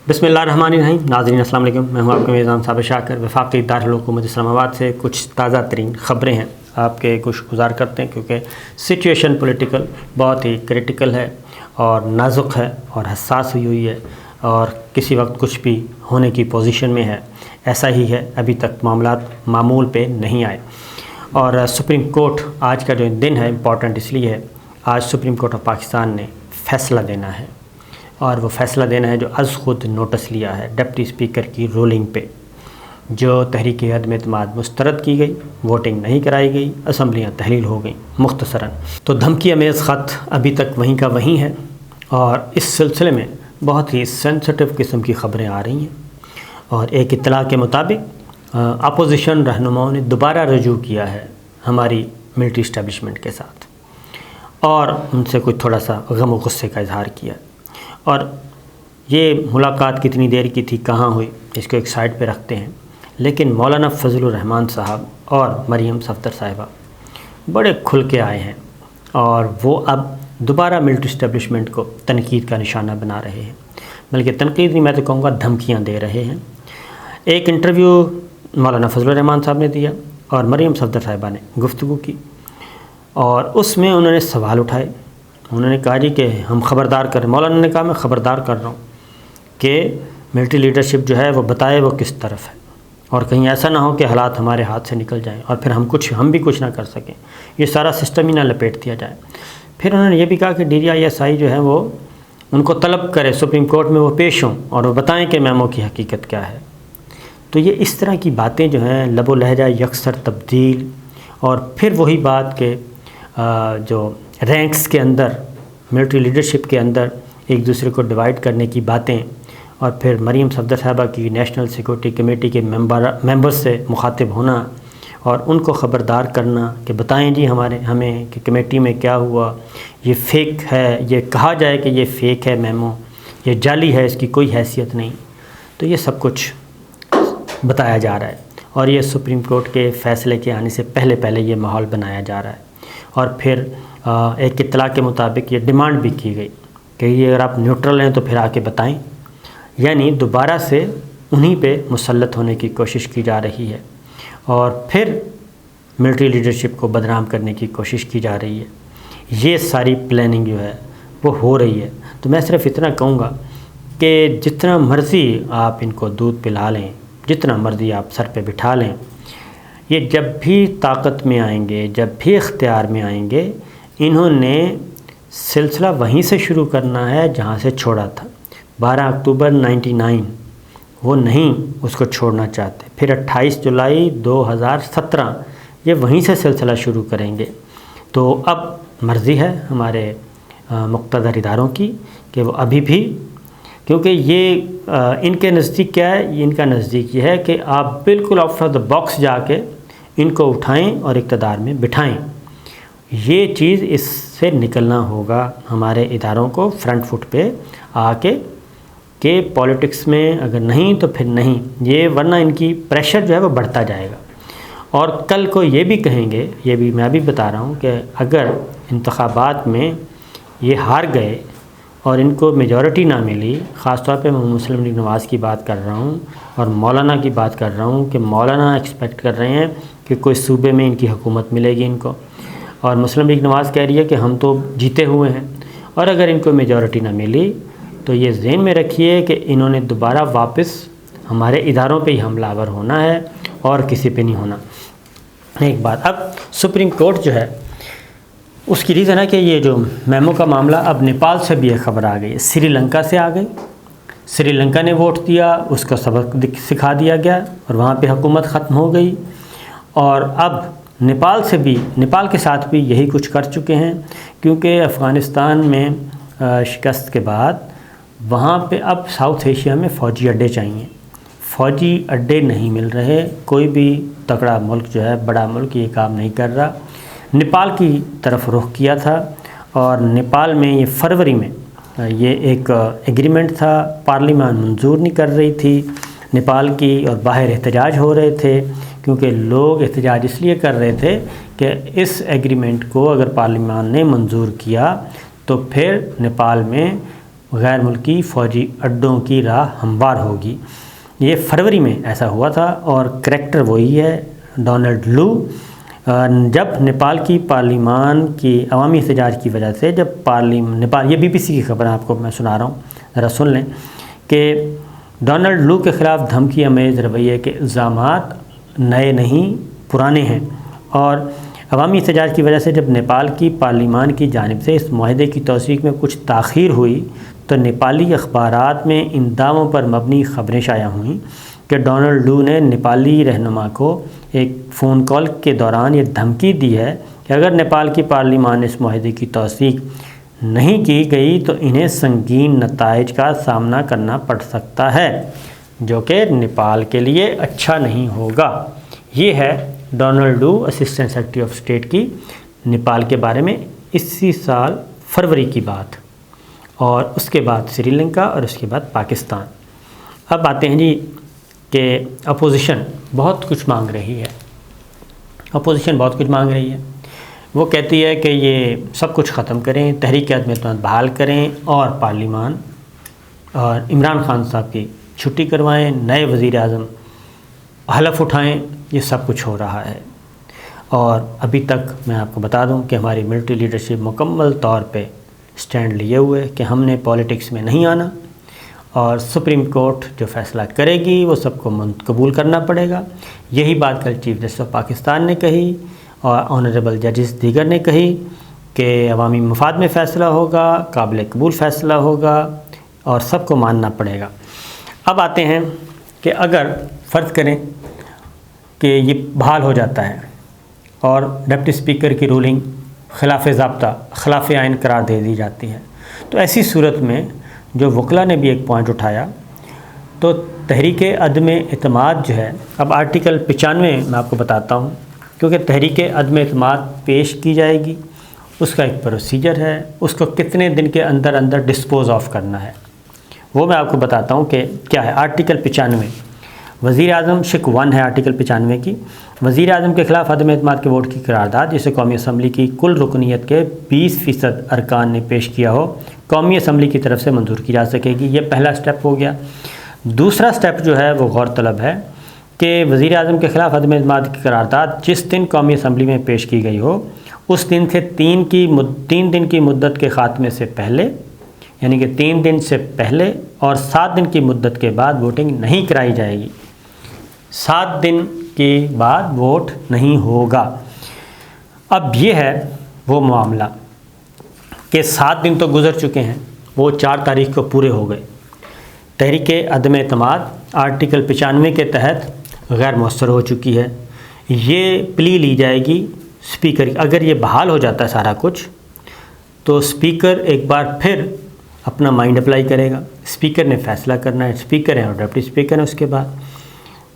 بسم اللہ الرحمن الرحیم. ناظرین السلام علیکم. میں ہوں آپ کے میزبان صابر شاکر. وفاقی دارالحکومت اسلام آباد سے کچھ تازہ ترین خبریں ہیں آپ کے کچھ گزار کرتے ہیں، کیونکہ سچویشن پولیٹیکل بہت ہی کریٹیکل ہے اور نازک ہے اور حساس ہوئی ہے اور کسی وقت کچھ بھی ہونے کی پوزیشن میں ہے. ایسا ہی ہے، ابھی تک معاملات معمول پہ نہیں آئے. اور سپریم کورٹ آج کا جو دن ہے امپورٹنٹ اس لیے ہے، آج سپریم کورٹ آف پاکستان نے فیصلہ دینا ہے، اور وہ فیصلہ دینا ہے جو از خود نوٹس لیا ہے ڈپٹی اسپیکر کی رولنگ پہ، جو تحریک عدم اعتماد مسترد کی گئی، ووٹنگ نہیں کرائی گئی، اسمبلیاں تحلیل ہو گئیں. مختصراً تو دھمکی امیز خط ابھی تک وہیں کا وہیں ہے، اور اس سلسلے میں بہت ہی سینسٹیو قسم کی خبریں آ رہی ہیں. اور ایک اطلاع کے مطابق اپوزیشن رہنماؤں نے دوبارہ رجوع کیا ہے ہماری ملٹری اسٹیبلشمنٹ کے ساتھ، اور ان سے کچھ تھوڑا سا غم و غصے کا اظہار کیا. اور یہ ملاقات کتنی دیر کی تھی، کہاں ہوئی، اس کو ایک سائڈ پہ رکھتے ہیں. لیکن مولانا فضل الرحمان صاحب اور مریم صفدر صاحبہ بڑے کھل کے آئے ہیں، اور وہ اب دوبارہ ملٹری اسٹیبلشمنٹ کو تنقید کا نشانہ بنا رہے ہیں. بلکہ تنقید نہیں، میں تو کہوں گا دھمکیاں دے رہے ہیں. ایک انٹرویو مولانا فضل الرحمان صاحب نے دیا اور مریم صفدر صاحبہ نے گفتگو کی، اور اس میں انہوں نے سوال اٹھائے. انہوں نے کہا جی کہ ہم خبردار کر رہے ہیں. مولانا نے کہا میں خبردار کر رہا ہوں کہ ملٹری لیڈرشپ جو ہے وہ بتائے وہ کس طرف ہے، اور کہیں ایسا نہ ہو کہ حالات ہمارے ہاتھ سے نکل جائیں اور پھر ہم بھی کچھ نہ کر سکیں، یہ سارا سسٹم ہی نہ لپیٹ دیا جائے. پھر انہوں نے یہ بھی کہا کہ DRISI جو ہے وہ ان کو طلب کرے سپریم کورٹ میں وہ پیش ہوں اور وہ بتائیں کہ میمو کی حقیقت کیا ہے. تو یہ اس طرح کی باتیں جو ہیں، لب و لہجہ یکسر تبدیل، اور پھر وہی بات کہ جو رینکس کے اندر، ملٹری لیڈرشپ کے اندر ایک دوسرے کو ڈیوائیڈ کرنے کی باتیں، اور پھر مریم صفدر صاحبہ کی نیشنل سیکورٹی کمیٹی کے ممبر سے مخاطب ہونا اور ان کو خبردار کرنا کہ بتائیں جی ہمیں کہ کمیٹی میں کیا ہوا، یہ فیک ہے، یہ کہا جائے کہ یہ فیک ہے میمو، یہ جعلی ہے، اس کی کوئی حیثیت نہیں. تو یہ سب کچھ بتایا جا رہا ہے، اور یہ سپریم کورٹ کے فیصلے کے آنے سے پہلے یہ ماحول بنایا جا رہا ہے. اور پھر ایک اطلاع کے مطابق یہ ڈیمانڈ بھی کی گئی کہ یہ اگر آپ نیوٹرل ہیں تو پھر آ کے بتائیں. یعنی دوبارہ سے انہی پہ مسلط ہونے کی کوشش کی جا رہی ہے، اور پھر ملٹری لیڈرشپ کو بدنام کرنے کی کوشش کی جا رہی ہے. یہ ساری پلاننگ جو ہے وہ ہو رہی ہے. تو میں صرف اتنا کہوں گا کہ جتنا مرضی آپ ان کو دودھ پلا لیں، جتنا مرضی آپ سر پہ بٹھا لیں، یہ جب بھی طاقت میں آئیں گے، جب بھی اختیار میں آئیں گے، انہوں نے سلسلہ وہیں سے شروع کرنا ہے جہاں سے چھوڑا تھا. 12 اکتوبر 99 وہ نہیں اس کو چھوڑنا چاہتے. پھر 28 جولائی 2017 یہ وہیں سے سلسلہ شروع کریں گے. تو اب مرضی ہے ہمارے مقتدر اداروں کی کہ وہ ابھی بھی، کیونکہ یہ ان کے نزدیک کیا ہے، ان کا نزدیک یہ ہے کہ آپ بالکل آؤٹ آف دا باکس جا کے ان کو اٹھائیں اور اقتدار میں بٹھائیں. یہ چیز اس سے نکلنا ہوگا ہمارے اداروں کو فرنٹ فٹ پہ آ کے، کہ پولیٹکس میں اگر نہیں تو پھر نہیں، یہ ورنہ ان کی پریشر جو ہے وہ بڑھتا جائے گا. اور کل کو یہ بھی کہیں گے، یہ بھی میں بھی بتا رہا ہوں کہ اگر انتخابات میں یہ ہار گئے اور ان کو میجورٹی نہ ملی، خاص طور پہ میں مسلم لیگ نواز کی بات کر رہا ہوں اور مولانا کی بات کر رہا ہوں، کہ مولانا ایکسپیکٹ کر رہے ہیں کہ کوئی صوبے میں ان کی حکومت ملے گی ان کو، اور مسلم لیگ نواز کہہ رہی ہے کہ ہم تو جیتے ہوئے ہیں. اور اگر ان کو میجورٹی نہ ملی تو یہ ذہن میں رکھیے کہ انہوں نے دوبارہ واپس ہمارے اداروں پہ ہی حملہ آور ہونا ہے اور کسی پہ نہیں ہونا. ایک بات، اب سپریم کورٹ جو ہے اس کی ریزن ہے کہ یہ جو میمو کا معاملہ، اب نیپال سے بھی یہ خبر آ گئی، سری لنکا سے آ گئی. سری لنکا نے ووٹ دیا، اس کا سبق سکھا دیا گیا اور وہاں پہ حکومت ختم ہو گئی. اور اب نیپال سے بھی، نیپال کے ساتھ بھی یہی کچھ کر چکے ہیں، کیونکہ افغانستان میں شکست کے بعد وہاں پہ اب ساؤتھ ایشیا میں فوجی اڈے چاہیے. فوجی اڈے نہیں مل رہے، کوئی بھی تکڑا ملک جو ہے، بڑا ملک یہ کام نہیں کر رہا. نیپال کی طرف رخ کیا تھا، اور نیپال میں یہ فروری میں یہ ایک ایگریمنٹ تھا، پارلیمان منظور نہیں کر رہی تھی نیپال کی، اور باہر احتجاج ہو رہے تھے، کیونکہ لوگ احتجاج اس لیے کر رہے تھے کہ اس ایگریمنٹ کو اگر پارلیمان نے منظور کیا تو پھر نیپال میں غیر ملکی فوجی اڈوں کی راہ ہموار ہوگی۔ یہ فروری میں ایسا ہوا تھا اور کریکٹر وہی ہے ڈونلڈ لو۔ جب نیپال کی پارلیمان کی عوامی احتجاج کی وجہ سے جب نیپال، یہ BBC کی خبر آپ کو میں سنا رہا ہوں، ذرا سن لیں کہ ڈونلڈ لو کے خلاف دھمکی آمیز رویے کے الزامات نئے نہیں پرانے ہیں، اور عوامی احتجاج کی وجہ سے جب نیپال کی پارلیمان کی جانب سے اس معاہدے کی توثیق میں کچھ تاخیر ہوئی تو نیپالی اخبارات میں ان دعووں پر مبنی خبریں شائع ہوئیں کہ ڈونلڈ لو نے نیپالی رہنما کو ایک فون کال کے دوران یہ دھمکی دی ہے کہ اگر نیپال کی پارلیمان اس معاہدے کی توثیق نہیں کی گئی تو انہیں سنگین نتائج کا سامنا کرنا پڑ سکتا ہے، جو کہ نیپال کے لیے اچھا نہیں ہوگا۔ یہ ہے Donald Lu assistant secretary of state کی نیپال کے بارے میں اسی سال فروری کی بات، اور اس کے بعد سری لنکا اور اس کے بعد پاکستان۔ اب آتے ہیں جی کہ اپوزیشن بہت کچھ مانگ رہی ہے، اپوزیشن بہت کچھ مانگ رہی ہے۔ وہ کہتی ہے کہ یہ سب کچھ ختم کریں، تحریک عدم اعتماد بحال کریں اور پارلیمان اور عمران خان صاحب کی چھٹی کروائیں، نئے وزیر اعظم حلف اٹھائیں، یہ سب کچھ ہو رہا ہے۔ اور ابھی تک میں آپ کو بتا دوں کہ ہماری ملٹری لیڈرشپ مکمل طور پہ سٹینڈ لیے ہوئے کہ ہم نے پالیٹکس میں نہیں آنا، اور سپریم کورٹ جو فیصلہ کرے گی وہ سب کو قبول کرنا پڑے گا۔ یہی بات کل چیف جسٹس آف پاکستان نے کہی اور آنریبل ججز دیگر نے کہی کہ عوامی مفاد میں فیصلہ ہوگا، قابل قبول فیصلہ ہوگا اور سب کو ماننا پڑے گا۔ اب آتے ہیں کہ اگر فرض کریں کہ یہ بحال ہو جاتا ہے اور ڈپٹی اسپیکر کی رولنگ خلاف ضابطہ، خلاف آئین قرار دے دی جاتی ہے، تو ایسی صورت میں جو وکلا نے بھی ایک پوائنٹ اٹھایا، تو تحریک عدم اعتماد جو ہے، اب آرٹیکل 95 میں آپ کو بتاتا ہوں، کیونکہ تحریک عدم اعتماد پیش کی جائے گی، اس کا ایک پروسیجر ہے، اس کو کتنے دن کے اندر اندر ڈسپوز آف کرنا ہے، وہ میں آپ کو بتاتا ہوں کہ کیا ہے۔ آرٹیکل 95 وزیر اعظم شق 1 ہے آرٹیکل 95 کی، وزیر اعظم کے خلاف عدم اعتماد کے ووٹ کی قرارداد جسے قومی اسمبلی کی کل رکنیت کے 20% ارکان نے پیش کیا ہو، قومی اسمبلی کی طرف سے منظور کی جا سکے گی۔ یہ پہلا سٹیپ ہو گیا۔ دوسرا سٹیپ جو ہے وہ غور طلب ہے کہ وزیر اعظم کے خلاف عدم اعتماد کی قرارداد جس دن قومی اسمبلی میں پیش کی گئی ہو، اس دن سے 3 دن کی مدت کے خاتمے سے پہلے، یعنی کہ 3 دن سے پہلے اور 7 دن کی مدت کے بعد ووٹنگ نہیں کرائی جائے گی۔ 7 دن کے بعد ووٹ نہیں ہوگا۔ اب یہ ہے وہ معاملہ کہ 7 دن تو گزر چکے ہیں، وہ 4 تاریخ کو پورے ہو گئے۔ تحریک عدم اعتماد آرٹیکل 95 کے تحت غیر مؤثر ہو چکی ہے۔ یہ پلی لی جائے گی اسپیکر، اگر یہ بحال ہو جاتا ہے سارا کچھ، تو اسپیکر ایک بار پھر اپنا مائنڈ اپلائی کرے گا۔ اسپیکر نے فیصلہ کرنا ہے، اسپیکر ہیں اور ڈپٹی اسپیکر ہیں اس کے بعد۔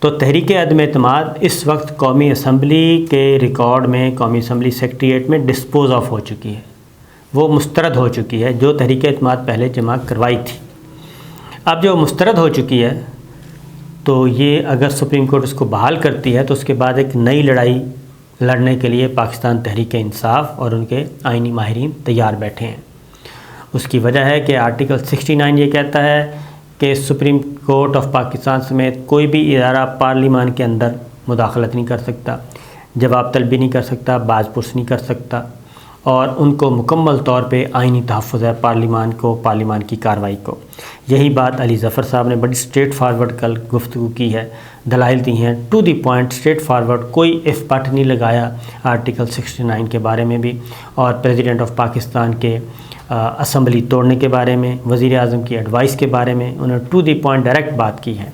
تو تحریک عدم اعتماد اس وقت قومی اسمبلی کے ریکارڈ میں، قومی اسمبلی سیکریٹریٹ میں ڈسپوز آف ہو چکی ہے، وہ مسترد ہو چکی ہے، جو تحریک اعتماد پہلے جمع کروائی تھی۔ اب جو مسترد ہو چکی ہے، تو یہ اگر سپریم کورٹ اس کو بحال کرتی ہے تو اس کے بعد ایک نئی لڑائی لڑنے کے لیے پاکستان تحریک انصاف اور ان کے آئینی ماہرین تیار بیٹھے ہیں۔ اس کی وجہ ہے کہ آرٹیکل 69 یہ کہتا ہے کہ سپریم کورٹ آف پاکستان سمیت کوئی بھی ادارہ پارلیمان کے اندر مداخلت نہیں کر سکتا، جواب طلبی نہیں کر سکتا، باز پرس نہیں کر سکتا، اور ان کو مکمل طور پہ آئینی تحفظ ہے پارلیمان کو، پارلیمان کی کارروائی کو۔ یہی بات علی ظفر صاحب نے بڑی اسٹریٹ فارورڈ کل گفتگو کی ہے، دلائل دی ہیں to the point, straight forward, کوئی اف بٹ نہیں لگایا آرٹیکل 69 کے بارے میں بھی، اور پریزیڈنٹ آف پاکستان کے اسمبلی توڑنے کے بارے میں، وزیر اعظم کی ایڈوائس کے بارے میں انہوں نے ٹو دی پوائنٹ ڈائریکٹ بات کی ہے،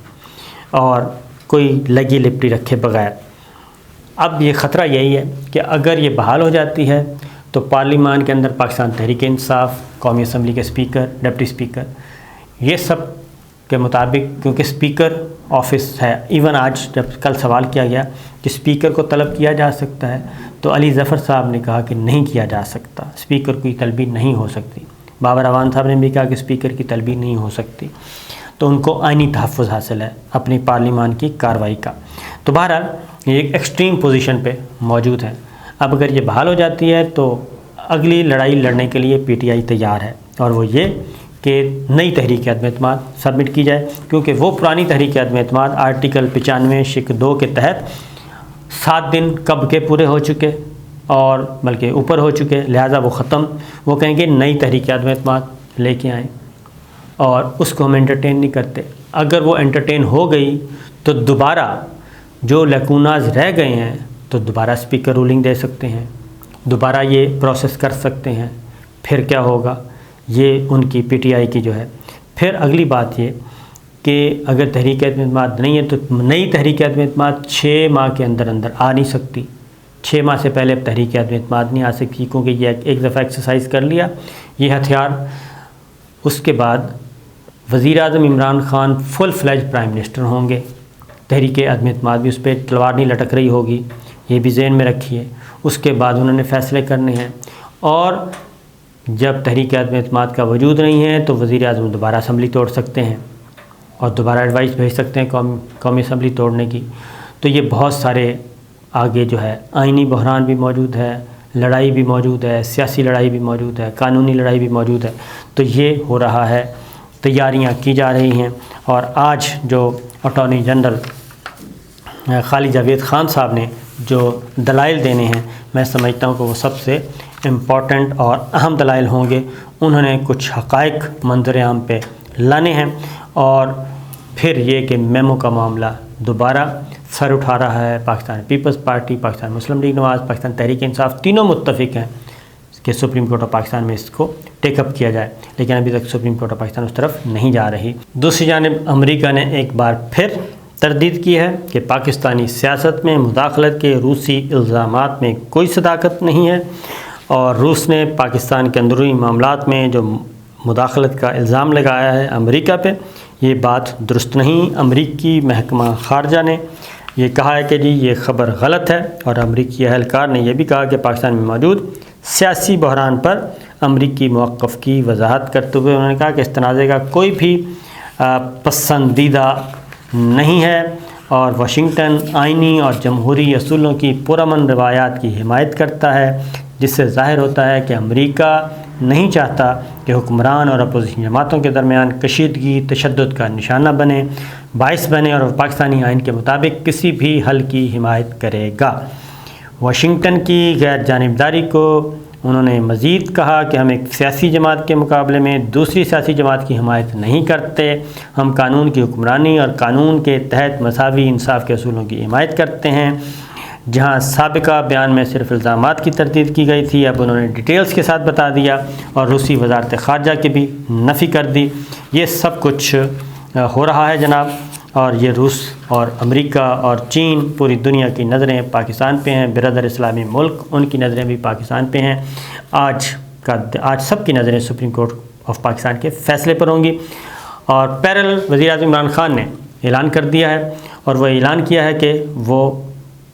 اور کوئی لگی لپٹی رکھے بغیر۔ اب یہ خطرہ یہی ہے کہ اگر یہ بحال ہو جاتی ہے تو پارلیمان کے اندر پاکستان تحریک انصاف، قومی اسمبلی کے اسپیکر، ڈپٹی اسپیکر، یہ سب کے مطابق، کیونکہ اسپیکر آفس ہے، ایون آج جب کل سوال کیا گیا کہ اسپیکر کو طلب کیا جا سکتا ہے، تو علی ظفر صاحب نے کہا کہ نہیں کیا جا سکتا، اسپیکر کی طلبی نہیں ہو سکتی۔ بابر اعوان صاحب نے بھی کہا کہ اسپیکر کی طلبی نہیں ہو سکتی، تو ان کو آئینی تحفظ حاصل ہے اپنی پارلیمان کی کارروائی کا۔ تو بہرحال یہ ایک ایکسٹریم پوزیشن پہ موجود ہے۔ اب اگر یہ بحال ہو جاتی ہے تو اگلی لڑائی لڑنے کے لیے پی ٹی آئی تیار ہے، اور وہ یہ کہ نئی تحریک عدم اعتماد سبمٹ کی جائے، کیونکہ وہ پرانی تحریک عدم اعتماد آرٹیکل 95(2) کے تحت 7 دن کب کے پورے ہو چکے اور بلکہ اوپر ہو چکے، لہٰذا وہ ختم. وہ کہیں گے نئی تحریک عدم اعتماد لے کے آئیں اور اس کو ہم انٹرٹین نہیں کرتے. اگر وہ انٹرٹین ہو گئی تو دوبارہ جو لیکوناز رہ گئے ہیں تو دوبارہ اسپیکر رولنگ دے سکتے ہیں، دوبارہ یہ پروسیس کر سکتے ہیں. پھر کیا ہوگا، یہ ان کی پی ٹی آئی کی جو ہے. پھر اگلی بات یہ کہ اگر تحریک عدم اعتماد نہیں ہے تو نئی تحریک عدم اعتماد 6 ماہ کے اندر آ نہیں سکتی. 6 ماہ سے پہلے اب تحریک عدم اعتماد نہیں آ سکتی، کیونکہ یہ ایک دفعہ ایکسرسائز کر لیا یہ ہتھیار. اس کے بعد وزیر اعظم عمران خان فل فلیج پرائم منسٹر ہوں گے. تحریک عدم اعتماد بھی اس پہ تلوار نہیں لٹک رہی ہوگی، یہ بھی ذہن میں رکھیے. اس کے بعد انہوں نے فیصلے کرنے ہیں، اور جب تحریک عدم اعتماد کا وجود نہیں ہے تو وزیر اعظم دوبارہ اسمبلی توڑ سکتے ہیں اور دوبارہ ایڈوائس بھیج سکتے ہیں قومی اسمبلی توڑنے کی. تو یہ بہت سارے آگے جو ہے آئینی بحران بھی موجود ہے، لڑائی بھی موجود ہے، سیاسی لڑائی بھی موجود ہے، قانونی لڑائی بھی موجود ہے. تو یہ ہو رہا ہے، تیاریاں کی جا رہی ہیں. اور آج جو اٹارنی جنرل خالد جاوید خان صاحب نے جو دلائل دینے ہیں، میں سمجھتا ہوں کہ وہ سب سے امپورٹنٹ اور اہم دلائل ہوں گے. انہوں نے کچھ حقائق منظر عام پہ لانے ہیں، اور پھر یہ کہ میمو کا معاملہ دوبارہ سر اٹھا رہا ہے. پاکستان پیپلز پارٹی، پاکستان مسلم لیگ نواز، پاکستان تحریک انصاف تینوں متفق ہیں کہ سپریم کورٹ آف پاکستان میں اس کو ٹیک اپ کیا جائے، لیکن ابھی تک سپریم کورٹ آف پاکستان اس طرف نہیں جا رہی. دوسری جانب امریکہ نے ایک بار پھر تردید کی ہے کہ پاکستانی سیاست میں مداخلت کے روسی الزامات میں کوئی صداقت نہیں ہے، اور روس نے پاکستان کے اندرونی معاملات میں جو مداخلت کا الزام لگایا ہے امریکہ پہ، یہ بات درست نہیں. امریکی محکمہ خارجہ نے یہ کہا ہے کہ جی یہ خبر غلط ہے، اور امریکی اہلکار نے یہ بھی کہا کہ پاکستان میں موجود سیاسی بحران پر امریکی موقف کی وضاحت کرتے ہوئے انہوں نے کہا کہ اس تنازع کا کوئی بھی پسندیدہ نہیں ہے، اور واشنگٹن آئینی اور جمہوری اصولوں کی پرامن روایات کی حمایت کرتا ہے، جس سے ظاہر ہوتا ہے کہ امریکہ نہیں چاہتا کہ حکمران اور اپوزیشن جماعتوں کے درمیان کشیدگی تشدد کا نشانہ بنے، باعث بنے، اور پاکستانی آئین کے مطابق کسی بھی حل کی حمایت کرے گا. واشنگٹن کی غیر جانبداری کو انہوں نے مزید کہا کہ ہم ایک سیاسی جماعت کے مقابلے میں دوسری سیاسی جماعت کی حمایت نہیں کرتے، ہم قانون کی حکمرانی اور قانون کے تحت مساوی انصاف کے اصولوں کی حمایت کرتے ہیں. جہاں سابقہ بیان میں صرف الزامات کی تردید کی گئی تھی، اب انہوں نے ڈیٹیلز کے ساتھ بتا دیا، اور روسی وزارت خارجہ کی بھی نفی کر دی. یہ سب کچھ ہو رہا ہے جناب، اور یہ روس اور امریکہ اور چین، پوری دنیا کی نظریں پاکستان پہ ہیں. برادر اسلامی ملک، ان کی نظریں بھی پاکستان پہ ہیں. آج سب کی نظریں سپریم کورٹ آف پاکستان کے فیصلے پر ہوں گی. اور پیرل وزیر اعظم عمران خان نے اعلان کر دیا ہے، اور وہ اعلان کیا ہے کہ وہ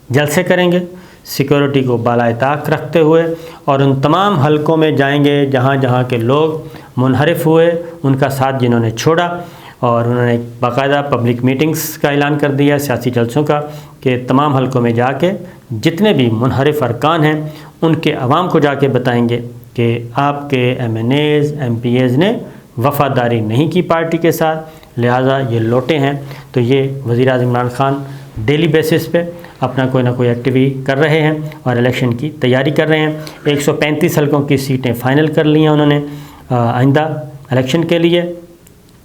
جلسے کریں گے سیکورٹی کو بالائے طاق رکھتے ہوئے، اور ان تمام حلقوں میں جائیں گے جہاں جہاں کے لوگ منحرف ہوئے، ان کا ساتھ جنہوں نے چھوڑا. اور انہوں نے باقاعدہ پبلک میٹنگز کا اعلان کر دیا، سیاسی جلسوں کا، کہ تمام حلقوں میں جا کے جتنے بھی منحرف ارکان ہیں ان کے عوام کو جا کے بتائیں گے کہ آپ کے M N As, M P As نے وفاداری نہیں کی پارٹی کے ساتھ، لہٰذا یہ لوٹے ہیں. تو یہ وزیر اعظم عمران خان ڈیلی بیسس پہ اپنا کوئی نہ کوئی ایکٹیویٹی کر رہے ہیں اور الیکشن کی تیاری کر رہے ہیں. 135 حلقوں کی سیٹیں فائنل کر لی ہیں انہوں نے آئندہ الیکشن کے لیے،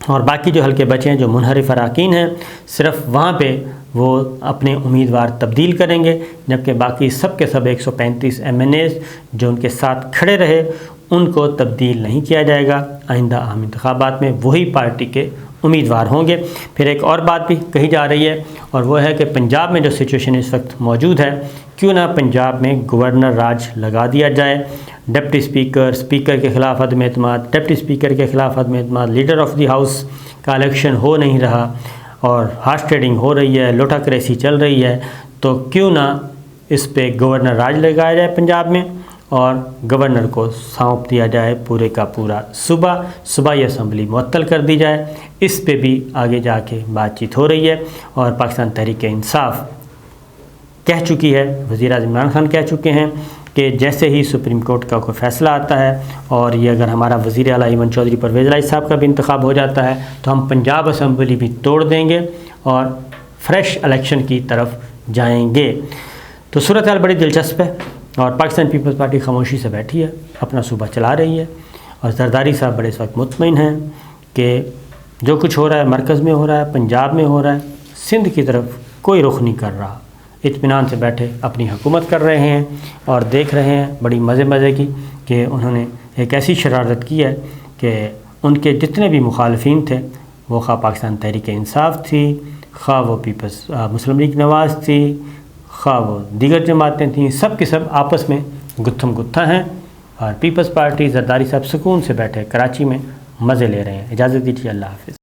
اور باقی جو حلقے بچے ہیں جو منحرف اراکین ہیں، صرف وہاں پہ وہ اپنے امیدوار تبدیل کریں گے، جبکہ باقی سب کے سب 135 ایم این ایز جو ان کے ساتھ کھڑے رہے ان کو تبدیل نہیں کیا جائے گا. آئندہ عام انتخابات میں وہی پارٹی کے امیدوار ہوں گے. پھر ایک اور بات بھی کہی جا رہی ہے، اور وہ ہے کہ پنجاب میں جو سچویشن اس وقت موجود ہے، کیوں نہ پنجاب میں گورنر راج لگا دیا جائے. ڈپٹی اسپیکر، اسپیکر کے خلاف عدم اعتماد، ڈپٹی اسپیکر کے خلاف عدم اعتماد، لیڈر آف دی ہاؤس کا الیکشن ہو نہیں رہا، اور ہارس ٹریڈنگ ہو رہی ہے، لوٹا کریسی چل رہی ہے. تو کیوں نہ اس پہ گورنر راج لگایا جائے پنجاب میں، اور گورنر کو سونپ دیا جائے پورے کا پورا صبح یہ اسمبلی معطل کر دی جائے. اس پہ بھی آگے جا کے بات چیت ہو رہی ہے، اور پاکستان تحریک انصاف کہہ چکی ہے، وزیر اعظم عمران خان کہہ چکے ہیں کہ جیسے ہی سپریم کورٹ کا کوئی فیصلہ آتا ہے اور یہ اگر ہمارا وزیر اعلیٰ ایمن چودھری پرویز الہی صاحب کا بھی انتخاب ہو جاتا ہے تو ہم پنجاب اسمبلی بھی توڑ دیں گے اور فریش الیکشن کی طرف جائیں گے۔ تو صورتحال بڑی دلچسپ ہے اور پاکستان پیپلز پارٹی خاموشی سے بیٹھی ہے، اپنا صوبہ چلا رہی ہے، اور زرداری صاحب بڑے اس وقت مطمئن ہیں کہ جو کچھ ہو رہا ہے مرکز میں ہو رہا ہے، پنجاب میں ہو رہا ہے، سندھ کی طرف کوئی رخ نہیں کر رہا، اطمینان سے بیٹھے اپنی حکومت کر رہے ہیں اور دیکھ رہے ہیں بڑی مزے کی کہ انہوں نے ایک ایسی شرارت کی ہے کہ ان کے جتنے بھی مخالفین تھے، وہ خواہ پاکستان تحریک انصاف تھی، خواہ وہ پیپلز مسلم لیگ نواز تھی، خواہ وہ دیگر جماعتیں تھیں، سب کے سب آپس میں گتھم گتھا ہیں، اور پیپلز پارٹی زرداری صاحب سکون سے بیٹھے کراچی میں مزے لے رہے ہیں۔ اجازت دیجیے، اللہ حافظ۔